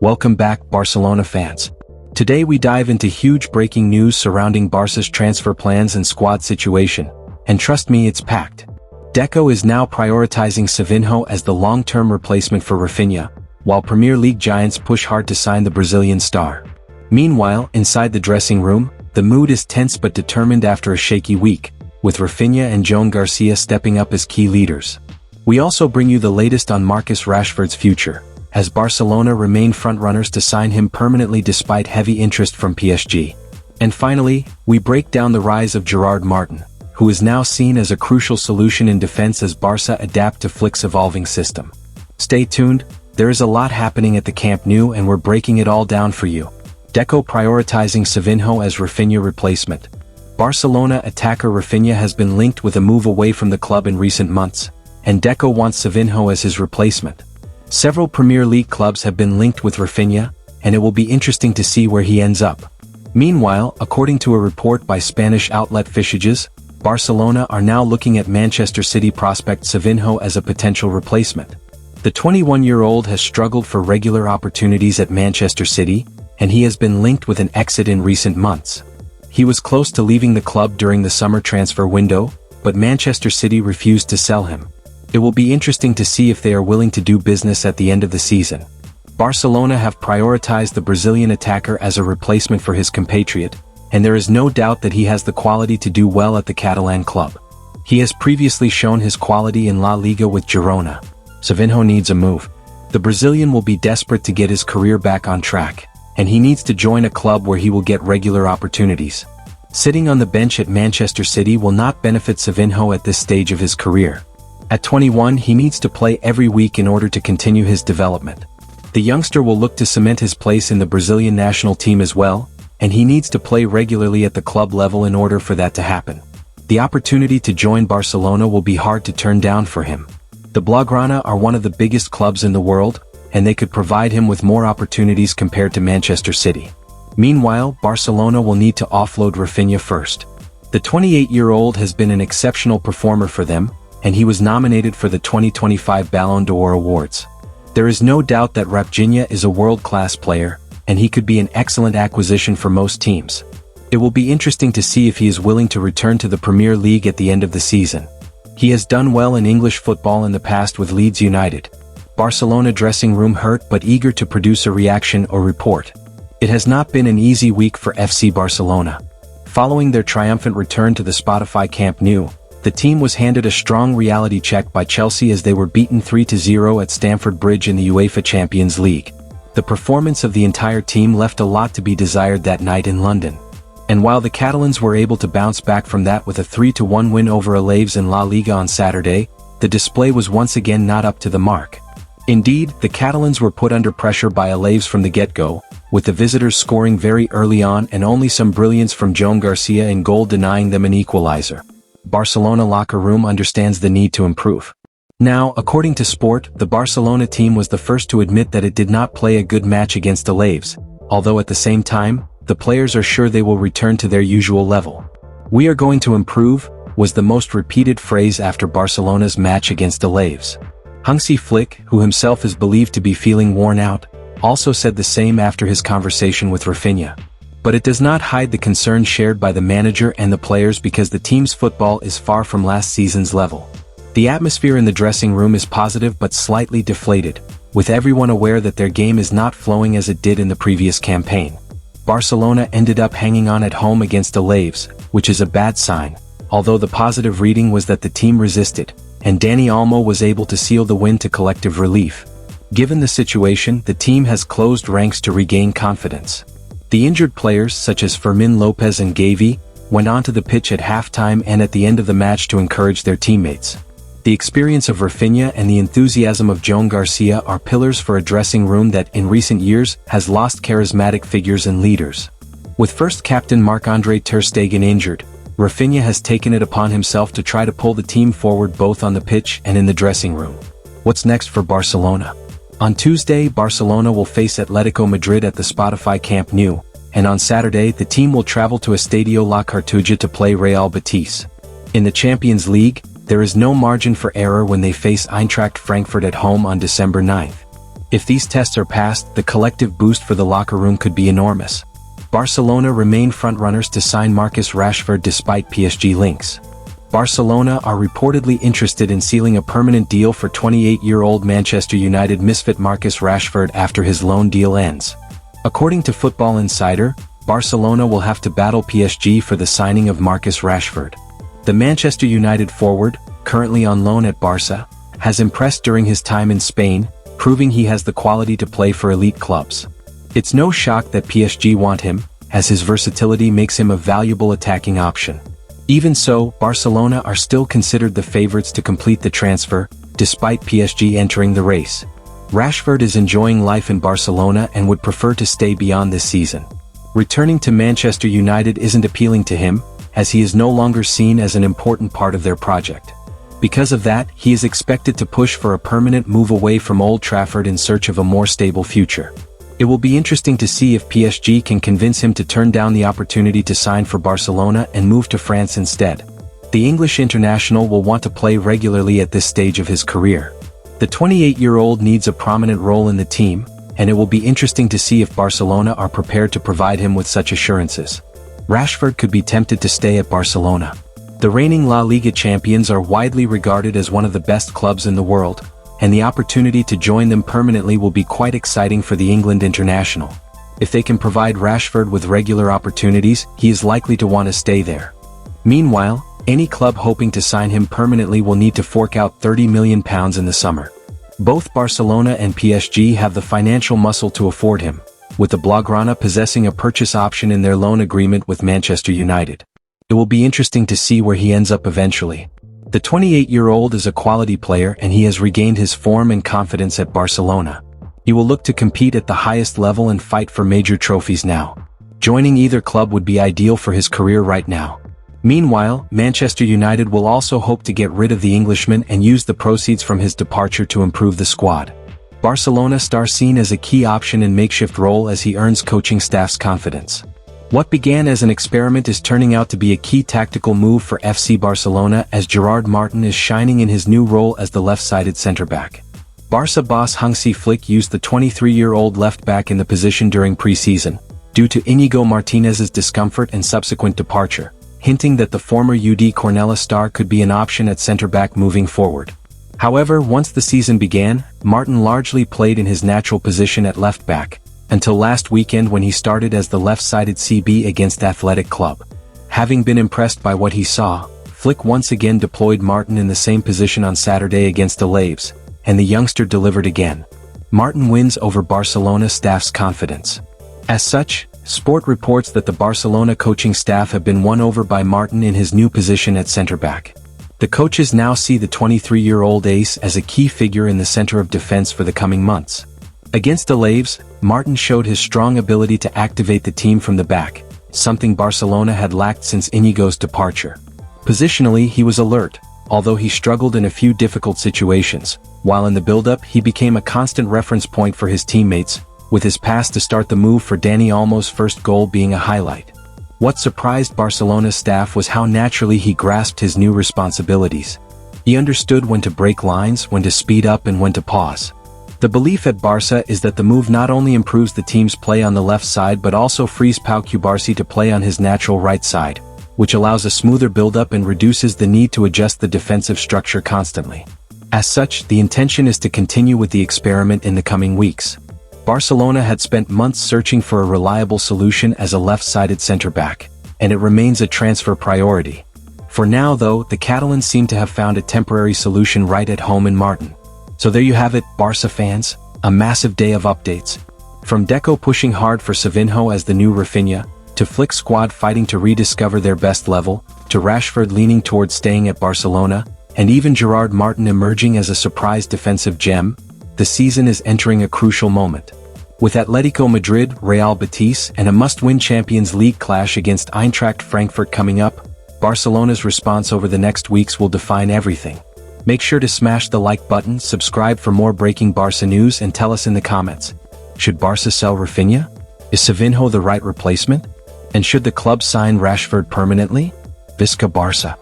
Welcome back, Barcelona fans. Today we dive into huge breaking news surrounding Barca's transfer plans and squad situation, and trust me, it's packed. Deco is now prioritizing Savinho as the long-term replacement for Raphinha, while Premier League giants push hard to sign the Brazilian star. Meanwhile, inside the dressing room, the mood is tense but determined after a shaky week, with Raphinha and Joan Garcia stepping up as key leaders. We also bring you the latest on Marcus Rashford's future, as Barcelona remain frontrunners to sign him permanently despite heavy interest from PSG. And finally, we break down the rise of Gerard Martin, who is now seen as a crucial solution in defense as Barca adapt to Flick's evolving system. Stay tuned, there is a lot happening at the Camp Nou and we're breaking it all down for you. Deco prioritizing Savinho as Raphinha replacement. Barcelona attacker Raphinha has been linked with a move away from the club in recent months, and Deco wants Savinho as his replacement. Several Premier League clubs have been linked with Raphinha, and it will be interesting to see where he ends up. Meanwhile, according to a report by Spanish outlet Fichajes, Barcelona are now looking at Manchester City prospect Savinho as a potential replacement. The 21-year-old has struggled for regular opportunities at Manchester City, and he has been linked with an exit in recent months. He was close to leaving the club during the summer transfer window, but Manchester City refused to sell him. It will be interesting to see if they are willing to do business at the end of the season. Barcelona have prioritized the Brazilian attacker as a replacement for his compatriot, and there is no doubt that he has the quality to do well at the Catalan club. He has previously shown his quality in La Liga with Girona. Savinho needs a move. The Brazilian will be desperate to get his career back on track, and he needs to join a club where he will get regular opportunities. Sitting on the bench at Manchester City will not benefit Savinho at this stage of his career. At 21, he needs to play every week in order to continue his development. The youngster will look to cement his place in the Brazilian national team as well, and he needs to play regularly at the club level in order for that to happen. The opportunity to join Barcelona will be hard to turn down for him. The Blaugrana are one of the biggest clubs in the world, and they could provide him with more opportunities compared to Manchester City. Meanwhile, Barcelona will need to offload Raphinha first. The 28-year-old has been an exceptional performer for them, and he was nominated for the 2025 Ballon d'Or awards. There is no doubt that Raphinha is a world-class player, and he could be an excellent acquisition for most teams. It will be interesting to see if he is willing to return to the Premier League at the end of the season. He has done well in English football in the past with Leeds United. Barcelona dressing room hurt but eager to produce a reaction or report. It has not been an easy week for FC Barcelona. Following their triumphant return to the Spotify Camp Nou, the team was handed a strong reality check by Chelsea as they were beaten 3-0 at Stamford Bridge in the UEFA Champions League. The performance of the entire team left a lot to be desired that night in London. And while the Catalans were able to bounce back from that with a 3-1 win over Alaves in La Liga on Saturday, the display was once again not up to the mark. Indeed, the Catalans were put under pressure by Alaves from the get-go, with the visitors scoring very early on and only some brilliance from Joan Garcia in goal denying them an equalizer. Barcelona locker room understands the need to improve. Now, according to Sport, the Barcelona team was the first to admit that it did not play a good match against Alaves, although at the same time, the players are sure they will return to their usual level. "We are going to improve," was the most repeated phrase after Barcelona's match against Alaves. Hansi Flick, who himself is believed to be feeling worn out, also said the same after his conversation with Raphinha. But it does not hide the concern shared by the manager and the players because the team's football is far from last season's level. The atmosphere in the dressing room is positive but slightly deflated, with everyone aware that their game is not flowing as it did in the previous campaign. Barcelona ended up hanging on at home against Alaves, which is a bad sign, although the positive reading was that the team resisted, and Dani Olmo was able to seal the win to collective relief. Given the situation, the team has closed ranks to regain confidence. The injured players such as Fermin Lopez and Gavi went onto the pitch at halftime and at the end of the match to encourage their teammates. The experience of Raphinha and the enthusiasm of Joan Garcia are pillars for a dressing room that in recent years has lost charismatic figures and leaders. With first captain Marc-Andre ter Stegen injured, Raphinha has taken it upon himself to try to pull the team forward both on the pitch and in the dressing room. What's next for Barcelona? On Tuesday, Barcelona will face Atletico Madrid at the Spotify Camp Nou, and on Saturday the team will travel to Estadio La Cartuja to play Real Betis. In the Champions League, there is no margin for error when they face Eintracht Frankfurt at home on December 9th. If these tests are passed, the collective boost for the locker room could be enormous. Barcelona remain frontrunners to sign Marcus Rashford despite PSG links. Barcelona are reportedly interested in sealing a permanent deal for 28-year-old Manchester United misfit Marcus Rashford after his loan deal ends. According to Football Insider, Barcelona will have to battle PSG for the signing of Marcus Rashford. The Manchester United forward, currently on loan at Barca, has impressed during his time in Spain, proving he has the quality to play for elite clubs. It's no shock that PSG want him, as his versatility makes him a valuable attacking option. Even so, Barcelona are still considered the favorites to complete the transfer, despite PSG entering the race. Rashford is enjoying life in Barcelona and would prefer to stay beyond this season. Returning to Manchester United isn't appealing to him, as he is no longer seen as an important part of their project. Because of that, he is expected to push for a permanent move away from Old Trafford in search of a more stable future. It will be interesting to see if PSG can convince him to turn down the opportunity to sign for Barcelona and move to France instead. The English international will want to play regularly at this stage of his career. The 28-year-old needs a prominent role in the team, and it will be interesting to see if Barcelona are prepared to provide him with such assurances. Rashford could be tempted to stay at Barcelona. The reigning La Liga champions are widely regarded as one of the best clubs in the world, and the opportunity to join them permanently will be quite exciting for the England international. If they can provide Rashford with regular opportunities, he is likely to want to stay there. Meanwhile, any club hoping to sign him permanently will need to fork out £30 million in the summer. Both Barcelona and PSG have the financial muscle to afford him, with the Blaugrana possessing a purchase option in their loan agreement with Manchester United. It will be interesting to see where he ends up eventually. The 28-year-old is a quality player and he has regained his form and confidence at Barcelona. He will look to compete at the highest level and fight for major trophies now. Joining either club would be ideal for his career right now. Meanwhile, Manchester United will also hope to get rid of the Englishman and use the proceeds from his departure to improve the squad. Barcelona star seen as a key option in makeshift role as he earns coaching staff's confidence. What began as an experiment is turning out to be a key tactical move for FC Barcelona as Gerard Martin is shining in his new role as the left-sided centre-back. Barca boss Hansi Flick used the 23-year-old left-back in the position during pre-season, due to Íñigo Martínez's discomfort and subsequent departure, hinting that the former UD Cornellà star could be an option at centre-back moving forward. However, once the season began, Martin largely played in his natural position at left-back, until last weekend when he started as the left-sided CB against Athletic Club. Having been impressed by what he saw, Flick once again deployed Martin in the same position on Saturday against Alaves, and the youngster delivered again. Martin wins over Barcelona staff's confidence. As such, Sport reports that the Barcelona coaching staff have been won over by Martin in his new position at centre-back. The coaches now see the 23-year-old ace as a key figure in the center of defense for the coming months. Against Alaves, Martin showed his strong ability to activate the team from the back, something Barcelona had lacked since Íñigo's departure. Positionally, he was alert, although he struggled in a few difficult situations, while in the build-up he became a constant reference point for his teammates, with his pass to start the move for Dani Olmo's first goal being a highlight. What surprised Barcelona's staff was how naturally he grasped his new responsibilities. He understood when to break lines, when to speed up and when to pause. The belief at Barca is that the move not only improves the team's play on the left side but also frees Pau Cubarsí to play on his natural right side, which allows a smoother build-up and reduces the need to adjust the defensive structure constantly. As such, the intention is to continue with the experiment in the coming weeks. Barcelona had spent months searching for a reliable solution as a left-sided centre-back, and it remains a transfer priority. For now though, the Catalans seem to have found a temporary solution right at home in Martin. So there you have it, Barca fans, a massive day of updates. From Deco pushing hard for Savinho as the new Raphinha, to Flick's squad fighting to rediscover their best level, to Rashford leaning towards staying at Barcelona, and even Gerard Martin emerging as a surprise defensive gem, the season is entering a crucial moment. With Atletico Madrid, Real Betis, and a must-win Champions League clash against Eintracht Frankfurt coming up, Barcelona's response over the next weeks will define everything. Make sure to smash the like button, subscribe for more breaking Barca news and tell us in the comments. Should Barca sell Raphinha? Is Savinho the right replacement? And should the club sign Rashford permanently? Visca Barca.